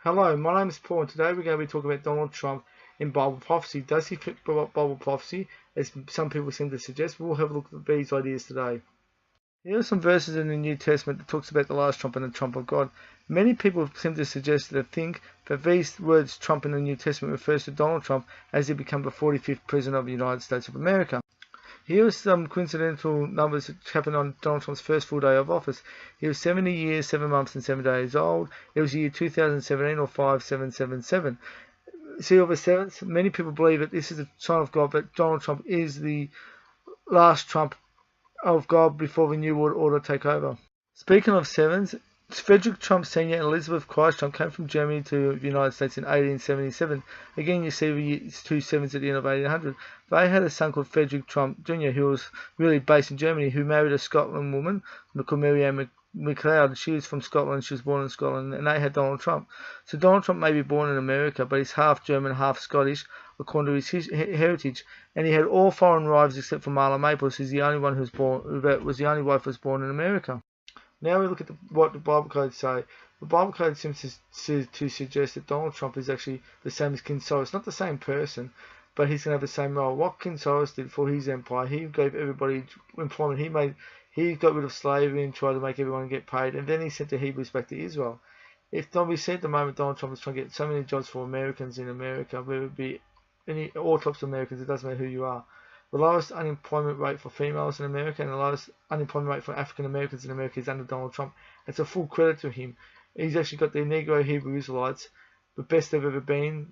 Hello, my name is Paul and today we're going to be talking about Donald Trump in Bible prophecy. Does he fit Bible prophecy, as some people seem to suggest? We'll have a look at these ideas today. Here are some verses in the New Testament that talks about the last trump and the trump of God. Many people seem to suggest that think that these words Trump in the New Testament refers to Donald Trump as he became the 45th President of the United States of America. Here are some coincidental numbers that happened on Donald Trump's first full day of office. He was 70 years, 7 months and 7 days old. It was the year 2017 or 5777. See all the sevens? Many people believe that this is a sign of God, that Donald Trump is the last Trump of God before the New World Order take over. Speaking of sevens, Frederick Trump Sr. and Elizabeth Christ Trump came from Germany to the United States in 1877. Again, you see the two sevens at the end of 1800. They had a son called Frederick Trump Jr., who was really based in Germany, who married a Scotland woman called Mary Ann MacLeod. She was from Scotland. She was born in Scotland, and they had Donald Trump. So Donald Trump may be born in America, but he's half German, half Scottish, according to his heritage. And he had all foreign wives except for Marla Maples, who's the only one that was the only wife who was born in America. Now we look at what the Bible codes say. The Bible code seems to suggest that Donald Trump is actually the same as King Cyrus. Not the same person, but he's going to have the same role. What King Cyrus did for his empire, he gave everybody employment. He got rid of slavery and tried to make everyone get paid. And then he sent the Hebrews back to Israel. We see at the moment Donald Trump is trying to get so many jobs for Americans in America, whether it be all types of Americans, it doesn't matter who you are. The lowest unemployment rate for females in America and the lowest unemployment rate for African Americans in America is under Donald Trump. It's a full credit to him. He's actually got the Negro Hebrew Israelites, the best they've ever been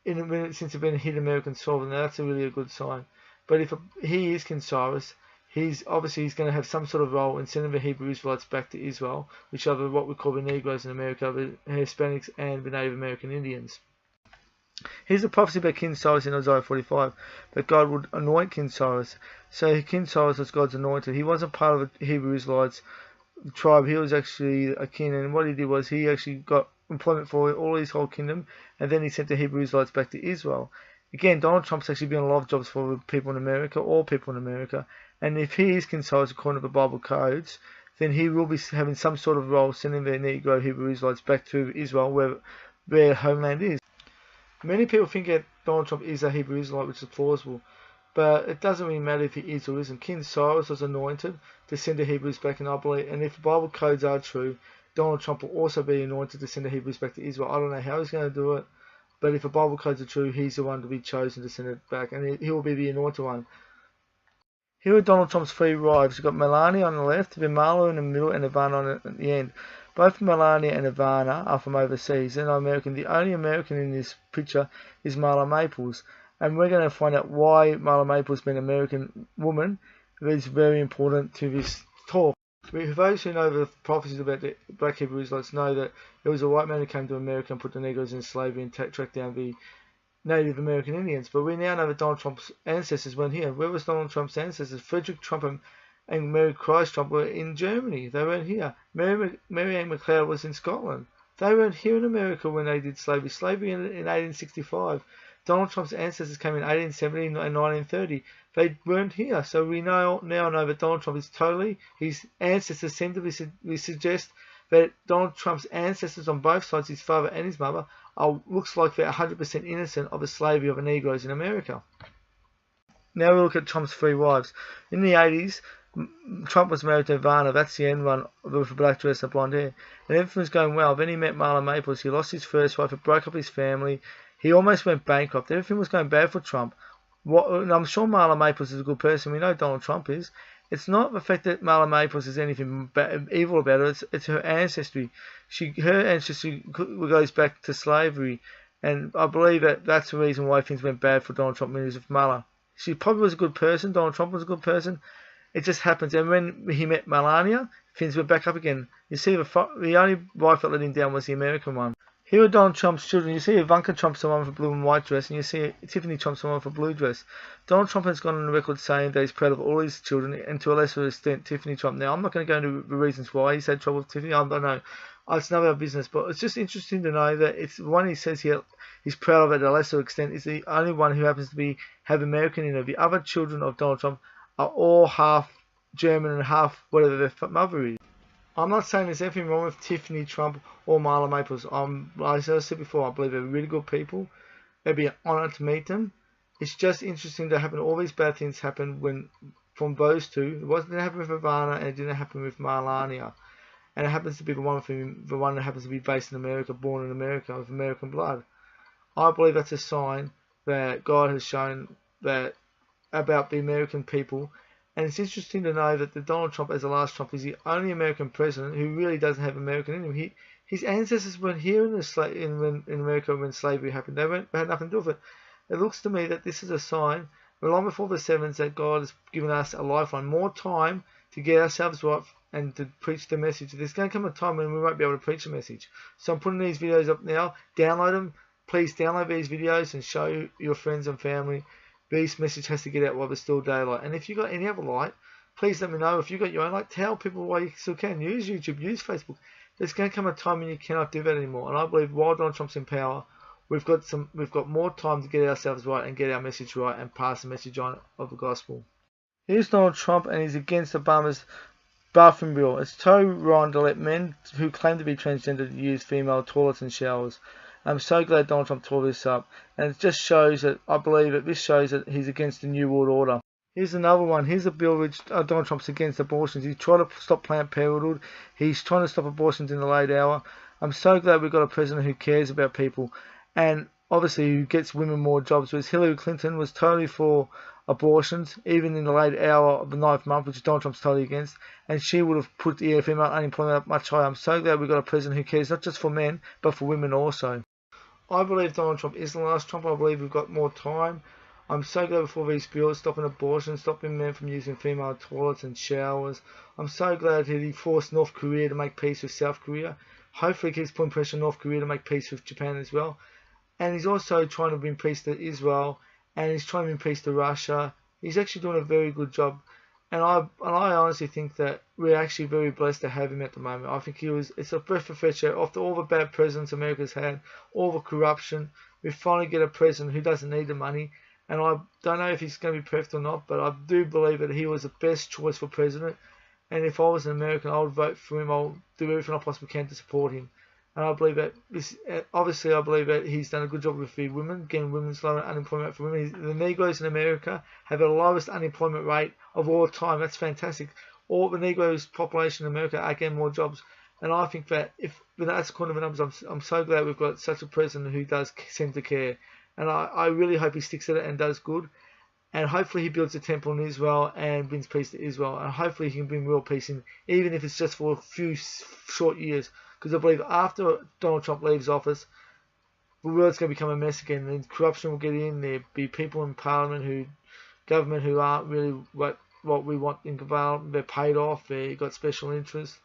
since they've been hit American soil, and that's a good sign. But if he is King Cyrus, he's going to have some sort of role in sending the Hebrew Israelites back to Israel, which are what we call the Negroes in America, the Hispanics and the Native American Indians. Here's a prophecy about King Cyrus in Isaiah 45, that God would anoint King Cyrus. So King Cyrus was God's anointed. He wasn't part of the Hebrew Israelites tribe. He was actually a king, and what he did was he actually got employment for all his whole kingdom, and then he sent the Hebrew Israelites back to Israel. Again, Donald Trump's actually been a lot of jobs for people in America, all people in America, and if he is King Cyrus according to the Bible codes, then he will be having some sort of role sending the Negro Hebrew Israelites back to Israel, where their homeland is. Many people think that Donald Trump is a Hebrew Israelite, which is plausible, but it doesn't really matter if he is or isn't. King Cyrus was anointed to send the Hebrews back, and I believe, and if the Bible codes are true, Donald Trump will also be anointed to send the Hebrews back to Israel. I don't know how he's going to do it, but if the Bible codes are true, he's the one to be chosen to send it back, and he will be the anointed one. Here are Donald Trump's three wives. You've got Melania on the left, Vimala in the middle, and Ivana at the end. Both Melania and Ivana are from overseas. They're not American. The only American in this picture is Marla Maples. And we're going to find out why Marla Maples, being an American woman, is very important to this talk. Those who know the prophecies about the Black Hebrew Israelites know that there was a white man who came to America and put the Negroes in slavery and tracked down the Native American Indians. But we now know that Donald Trump's ancestors weren't here. Where was Donald Trump's ancestors? Frederick Trump and Mary Christ Trump were in Germany. They weren't here. Mary Ann MacLeod was in Scotland. They weren't here in America when they did slavery. Slavery in 1865. Donald Trump's ancestors came in 1870 and 1930. They weren't here. So we now know that Donald Trump is totally, his ancestors seem to suggest that Donald Trump's ancestors on both sides, his father and his mother, looks like they're 100% innocent of the slavery of the Negroes in America. Now we look at Trump's three wives. In the 80s, Trump was married to Ivana. That's the end one, with a black dress and blonde hair. And everything was going well. Then he met Marla Maples. He lost his first wife. It broke up his family. He almost went bankrupt. Everything was going bad for Trump. And I'm sure Marla Maples is a good person. We know Donald Trump is. It's not the fact that Marla Maples is anything evil about her. It's her ancestry. Her ancestry goes back to slavery. And I believe that that's the reason why things went bad for Donald Trump when he was with Marla. She probably was a good person. Donald Trump was a good person. It just happens. And when he met Melania, things went back up again. You see, the only wife that let him down was the American one. Here are Donald Trump's children. You see Ivanka Trump's the one with a blue and white dress, and you see Tiffany Trump's the one with a blue dress. Donald Trump has gone on the record saying that he's proud of all his children, and to a lesser extent, Tiffany Trump. Now, I'm not going to go into the reasons why he's had trouble with Tiffany. I don't know. It's none of our business, but it's just interesting to know that it's one he says he's proud of at a lesser extent is the only one who happens to have American in her. The other children of Donald Trump are all half German and half whatever their mother is. I'm not saying there's anything wrong with Tiffany Trump or Marla Maples. As I said before, I believe they're really good people. It'd be an honour to meet them. It's just interesting to happen. All these bad things happen from those two. It didn't happen with Ivana, and it didn't happen with Melania. And it happens to be the one that happens to be based in America, born in America, with American blood. I believe that's a sign that God has shown that about the American people. And it's interesting to know that the Donald Trump, as the last Trump, is the only American president who really doesn't have American in him. His ancestors weren't here in America when slavery happened. They had nothing to do with it. It looks to me that this is a sign, long before the 70s, that God has given us a lifeline, more time to get ourselves right and to preach the message. There's going to come a time when we won't be able to preach the message. So I'm putting these videos up now. Download them. Please download these videos and show your friends and family. This message has to get out while there's still daylight. And if you've got any other light, please let me know. If you've got your own light, tell people why you still can. Use YouTube, use Facebook. There's going to come a time when you cannot do that anymore. And I believe while Donald Trump's in power, we've got more time to get ourselves right and get our message right and pass the message on of the gospel. Here's Donald Trump, and he's against Obama's bathroom bill. It's totally wrong to let men who claim to be transgender use female toilets and showers. I'm so glad Donald Trump tore this up, and it just shows that I believe that this shows that he's against the New World Order. Here's another one. Here's a bill which Donald Trump's against abortions. He's trying to stop Planned Parenthood. He's trying to stop abortions in the late hour. I'm so glad we've got a president who cares about people, and obviously who gets women more jobs. Whereas Hillary Clinton was totally for abortions, even in the late hour of the 9th month, which Donald Trump's totally against, and she would have put the female unemployment up much higher. I'm so glad we've got a president who cares not just for men, but for women also. I believe Donald Trump is the last Trump. I believe we've got more time. I'm so glad before these bills, stopping abortion, stopping men from using female toilets and showers. I'm so glad that he forced North Korea to make peace with South Korea. Hopefully he keeps putting pressure on North Korea to make peace with Japan as well. And he's also trying to bring peace to Israel, and he's trying to bring peace to Russia. He's actually doing a very good job. And I honestly think that we're actually very blessed to have him at the moment. I think it's a breath of fresh air. After all the bad presidents America's had, all the corruption, we finally get a president who doesn't need the money. And I don't know if he's going to be perfect or not, but I do believe that he was the best choice for president. And if I was an American, I would vote for him. I'll do everything I possibly can to support him. And I believe that I believe that he's done a good job with the women, getting women's low unemployment for women. The Negroes in America have the lowest unemployment rate of all time. That's fantastic. All the Negroes population in America are getting more jobs. And I think that if that's according to the numbers, I'm so glad we've got such a president who does seem to care. And I really hope he sticks at it and does good. And hopefully he builds a temple in Israel and brings peace to Israel. And hopefully he can bring real peace in, even if it's just for a few short years. Because I believe after Donald Trump leaves office, the world's going to become a mess again. And corruption will get in. There'll be people in Parliament government who aren't really what we want in government. They're paid off. They've got special interests.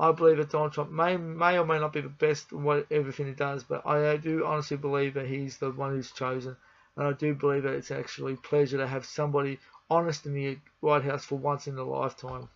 I believe that Donald Trump may or may not be the best in everything he does, but I do honestly believe that he's the one who's chosen. And I do believe that it's actually a pleasure to have somebody honest in the White House for once in a lifetime.